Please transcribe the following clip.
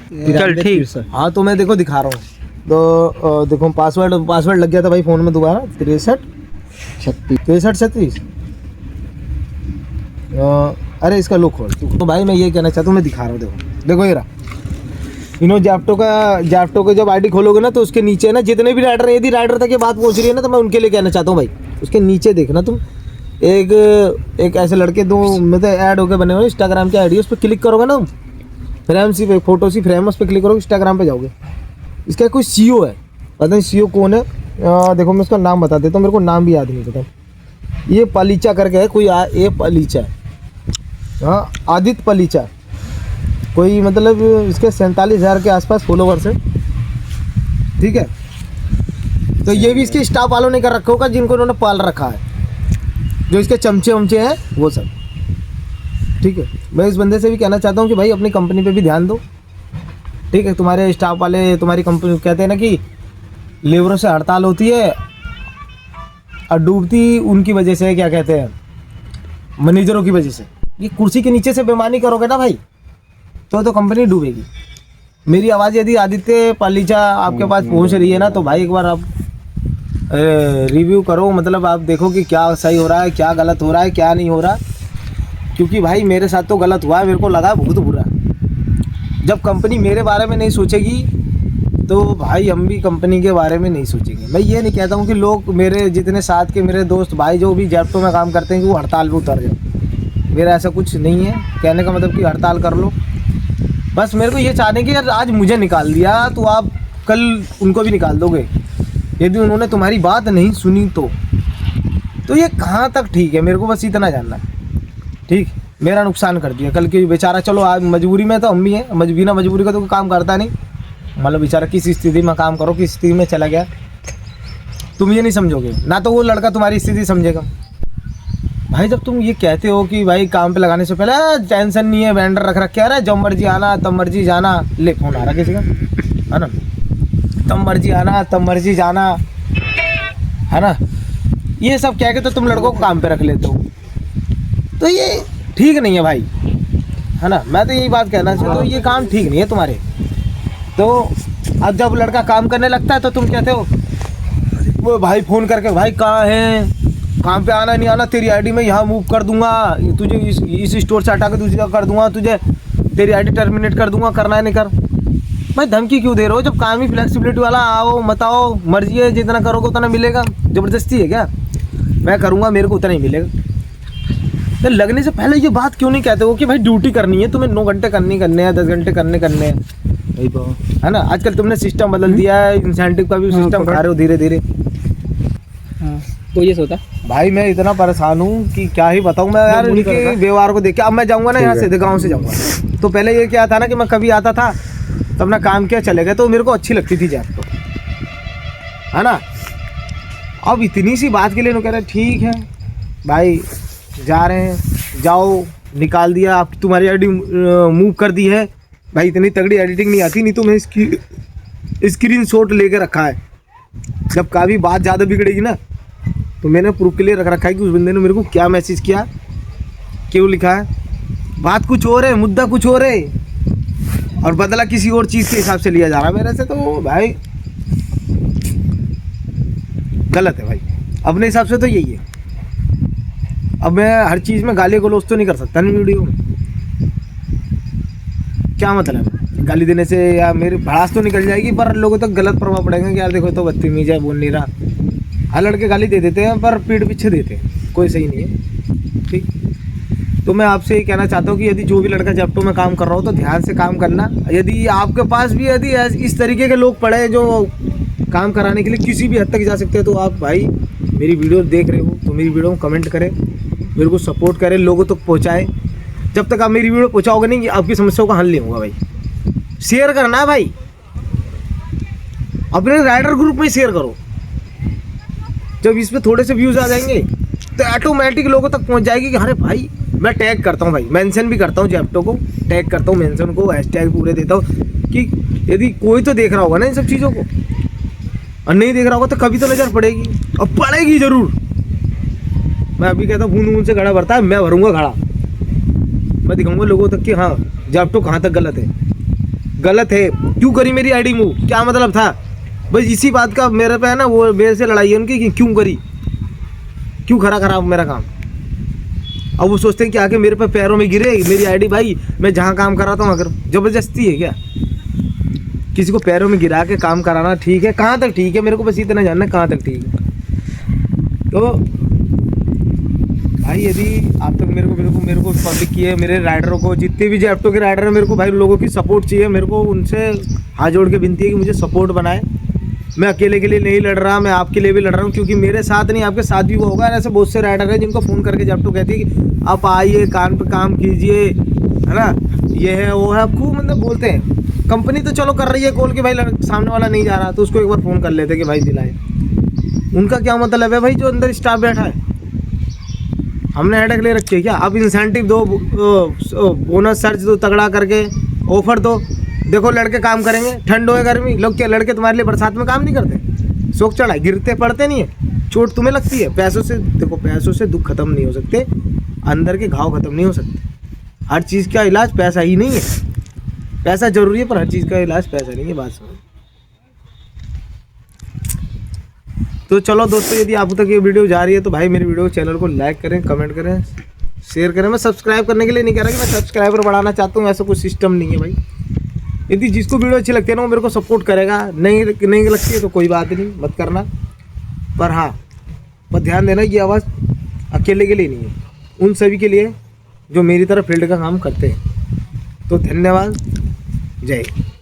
चल ठीक। हाँ तो मैं देखो दिखा रहा हूँ। तो देखो पासवर्ड लग गया था भाई फ़ोन में दोबारा 63 अरे इसका लुक खोल। तो भाई मैं ये कहना चाहता हूँ, मैं दिखा रहा हूँ, देखो ये रहा। इन्हों जैप्टो का जब आईडी खोलोगे ना तो उसके नीचे ना जितने भी राइडर, यदि राइडर तक ये बात पहुँच रही है ना तो मैं उनके लिए कहना चाहता हूँ भाई, उसके नीचे देखना तुम एक ऐसे लड़के दो मतलब ऐड होकर बने हुए इंस्टाग्राम की आईडी, उस पर क्लिक करोगे ना, फ्रेम सी फोटो सी फ्रेम उस पर क्लिक करोगे, इंस्टाग्राम पे जाओगे। इसका कोई सीईओ है, पता नहीं सीईओ कौन है। देखो मैं उसका नाम बता देता हूँ, मेरे को नाम भी याद नहीं पता। ये पलीचा करके है कोई, ये पलीचा, हाँ आदित्य पलीचा कोई, मतलब इसके 47,000 के आसपास फॉलोवर्स है, ठीक है। तो ये भी इसके स्टाफ वालों ने कर रखा होगा जिनको उन्होंने पाल रखा है, जो इसके चमचे वमचे हैं वो सब, ठीक है। मैं इस बंदे से भी कहना चाहता हूँ कि भाई अपनी कंपनी पे भी ध्यान दो, ठीक है। तुम्हारे स्टाफ वाले तुम्हारी कंपनी कहते हैं ना कि लेबरों से हड़ताल होती है और डूबती उनकी वजह से, क्या कहते हैं, मैनेजरों की वजह से। ये कुर्सी के नीचे से बेईमानी करोगे ना भाई तो कंपनी डूबेगी। मेरी आवाज़ यदि आदित्य पालीचा आपके पास पहुंच रही है ना तो भाई एक बार आप रिव्यू करो, मतलब आप देखो कि क्या सही हो रहा है, क्या गलत हो रहा है, क्या नहीं हो रहा। क्योंकि भाई मेरे साथ तो गलत हुआ है, मेरे को लगा बहुत बुरा। जब कंपनी मेरे बारे में नहीं सोचेगी तो भाई हम भी कंपनी के बारे में नहीं सोचेंगे। मैं ये नहीं कहता हूँ कि लोग मेरे जितने साथ के मेरे दोस्त भाई जो भी जैप्टो में काम करते हैं कि वो हड़ताल पे उतर जाए, मेरा ऐसा कुछ नहीं है। कहने का मतलब कि हड़ताल कर लो, बस मेरे को ये चाहने कि यार आज मुझे निकाल दिया तो आप कल उनको भी निकाल दोगे यदि उन्होंने तुम्हारी बात नहीं सुनी तो ये कहाँ तक ठीक है। मेरे को बस इतना जानना है, ठीक। मेरा नुकसान कर दिया कल की बेचारा, चलो आज मजबूरी में तो हम भी हैं, बिना मजबूरी का तो काम करता नहीं, मतलब बेचारा किस स्थिति में काम करो, किस स्थिति में चला गया तुम ये नहीं समझोगे ना, तो वो लड़का तुम्हारी स्थिति समझेगा। भाई जब तुम ये कहते हो कि भाई काम पे लगाने से पहले टेंशन नहीं है, वेंडर रख रखे है, जब मर्जी आना तब मर्जी जाना, ले फोन आ रहा किसी का, है ना, तब मर्जी आना तब मर्जी जाना, है ना, ये सब कह के तो तुम लड़कों को काम पे रख लेते हो, तो ये ठीक नहीं है भाई, है ना। मैं तो यही बात कहना चाहता हूँ, ये काम ठीक नहीं है तुम्हारे। तो अब जब लड़का काम करने लगता है तो तुम कहते हो वो भाई फ़ोन करके, भाई कहाँ है, काम पे आना नहीं आना, तेरी आईडी में यहाँ मूव कर दूंगा, तुझे इस स्टोर से हटा के दूसरा कर दूंगा, तुझे तेरी आईडी टर्मिनेट कर दूंगा, करना है नहीं कर। भाई धमकी क्यों दे रहे हो जब काम ही फ्लेक्सिबिलिटी वाला, आओ मत आओ मर्जी है, जितना करोगे उतना मिलेगा, ज़बरदस्ती है क्या, मैं करूँगा मेरे को उतना ही मिलेगा। तो लगने से पहले ये बात क्यों नहीं कहते हो कि भाई ड्यूटी करनी है तुम्हें, 9 घंटे करने हैं, 10 घंटे करने हैं, है ना। आजकल तुमने सिस्टम बदल दिया है, इंसेंटिव का भी सिस्टम खा रहे हो धीरे धीरे। तो ये सोता भाई मैं इतना परेशान हूँ कि क्या ही बताऊँ मैं यार, उनके व्यवहार को देख के। अब मैं जाऊँगा ना यहाँ से, गाँव से जाऊँगा, तो पहले ये क्या था ना कि मैं कभी आता था तो अपना काम किया चले गए, तो मेरे को अच्छी लगती थी जैप्टो, है ना। अब इतनी सी बात के लिए कह रहे ठीक है भाई जा रहे हैं, जाओ निकाल दिया, आप तुम्हारी आईडी मूव कर दी है। भाई इतनी तगड़ी एडिटिंग नहीं आती, नहीं तो मैं इसकी स्क्रीन शॉट लेके रखा है। जब कभी बात ज़्यादा बिगड़ेगी ना तो मैंने प्रूफ के लिए रख रखा है कि उस बंदे ने मेरे को क्या मैसेज किया, क्यों लिखा है। बात कुछ और है, मुद्दा कुछ और है, और बदला किसी और चीज़ के हिसाब से लिया जा रहा है मेरे से, तो भाई गलत है भाई। अपने हिसाब से तो यही है। अब मैं हर चीज़ में गाली गलौज तो नहीं कर सकता ना वीडियो में, क्या मतलब है गाली देने से, या मेरी भड़ास तो निकल जाएगी पर लोगों तक गलत प्रभाव पड़ेगा कि यार देखो तो बदतमीज है, बोल नहीं रहा। हर लड़के गाली दे देते हैं पर पीठ पीछे देते हैं, कोई सही नहीं है, ठीक। तो मैं आपसे ये कहना चाहता हूँ कि यदि जो भी लड़का जैप्टो में काम कर रहा हो तो ध्यान से काम करना। यदि आपके पास भी यदि इस तरीके के लोग पड़े जो काम कराने के लिए किसी भी हद तक जा सकते हैं, तो आप भाई मेरी वीडियो देख रहे हो तो मेरी वीडियो में कमेंट करें, मेरे को सपोर्ट करें, लोगों तक पहुँचाएँ। जब तक आप मेरी वीडियो पहुँचाओगे नहीं, आपकी समस्याओं का हल नहीं होगा भाई। शेयर करना है भाई, अपने राइडर ग्रुप में शेयर करो। जब इस पे थोड़े से व्यूज़ आ जाएंगे तो ऑटोमेटिक लोगों तक पहुंच जाएगी कि अरे भाई, मैं टैग करता हूं भाई, मेंशन भी करता हूं जैप्टो को, टैग करता हूं, मेंशन को, हैशटैग पूरे देता हूं कि यदि कोई तो देख रहा होगा ना इन सब चीज़ों को, और नहीं देख रहा होगा तो कभी तो नज़र पड़ेगी, और पड़ेगी ज़रूर। मैं अभी कहता हूँ बूंद बूंद से घड़ा भरता है, मैं भरूँगा घड़ा। मैं दिखाऊँगा लोगों तक कि हाँ जैप्टो कहाँ तक गलत है। गलत है। क्यों करी मेरी आईडी मूव, क्या मतलब था? बस इसी बात का मेरे पे है ना, वो मेरे से लड़ाई है उनकी कि क्यों करी, क्यों खरा खराब मेरा काम। अब वो सोचते हैं कि आके मेरे पे पैरों में गिरे मेरी आईडी। भाई मैं जहाँ काम कराता हूँ, अगर ज़बरदस्ती है क्या? किसी को पैरों में गिरा के काम कराना ठीक है? कहाँ तक ठीक है? मेरे को बस इतना जानना है कहाँ तक ठीक है। तो भाई यदि आप तक मेरे को पब्लिक की है, मेरे राइडरों को, जितने भी जेप्टो के राइडर हैं, मेरे को भाई लोगों की सपोर्ट चाहिए। मेरे को उनसे हाथ जोड़ के विनती है कि मुझे सपोर्ट बनाए। मैं अकेले के लिए नहीं लड़ रहा, मैं आपके लिए भी लड़ रहा हूँ, क्योंकि मेरे साथ नहीं आपके साथ भी वो होगा। ऐसे बहुत से राइडर हैं जिनको फ़ोन करके जेप्टो कहती है कि आप आइए, कान पे काम कीजिए, है ना, ये है वो है, खूब मतलब बोलते हैं। कंपनी तो चलो कर रही है कॉल कि भाई सामने वाला नहीं जा रहा तो उसको एक बार फ़ोन कर लेते कि भाई दिलाए। उनका क्या मतलब है भाई, जो अंदर स्टाफ बैठा है? हमने हेडेक ले रखी है क्या? आप इंसेंटिव दो, बोनस सर्च दो तगड़ा करके, ऑफर दो। देखो लड़के काम करेंगे, ठंड हो गर्मी, लोग क्या लड़के तुम्हारे लिए बरसात में काम नहीं करते? शौक चढ़ा, गिरते पड़ते नहीं है, चोट तुम्हें लगती है। पैसों से देखो, पैसों से दुख खत्म नहीं हो सकते, अंदर के घाव खत्म नहीं हो सकते। हर चीज़ का इलाज पैसा ही नहीं है। पैसा जरूरी है पर हर चीज़ का इलाज पैसा नहीं है, बात समझ। तो चलो दोस्तों, यदि आप तक ये वीडियो जा रही है तो भाई मेरे वीडियो चैनल को लाइक करें, कमेंट करें, शेयर करें। मैं सब्सक्राइब करने के लिए नहीं कह रहा कि मैं सब्सक्राइबर बढ़ाना चाहता हूँ, ऐसा कुछ सिस्टम नहीं है भाई। यदि जिसको वीडियो अच्छी लगती है ना वो मेरे को सपोर्ट करेगा, नहीं लगती है तो कोई बात नहीं, मत करना। पर हाँ, बस ध्यान देना कि आवाज़ अकेले के लिए नहीं है, उन सभी के लिए जो मेरी तरह फील्ड का काम करते हैं। तो धन्यवाद, जय हिंद।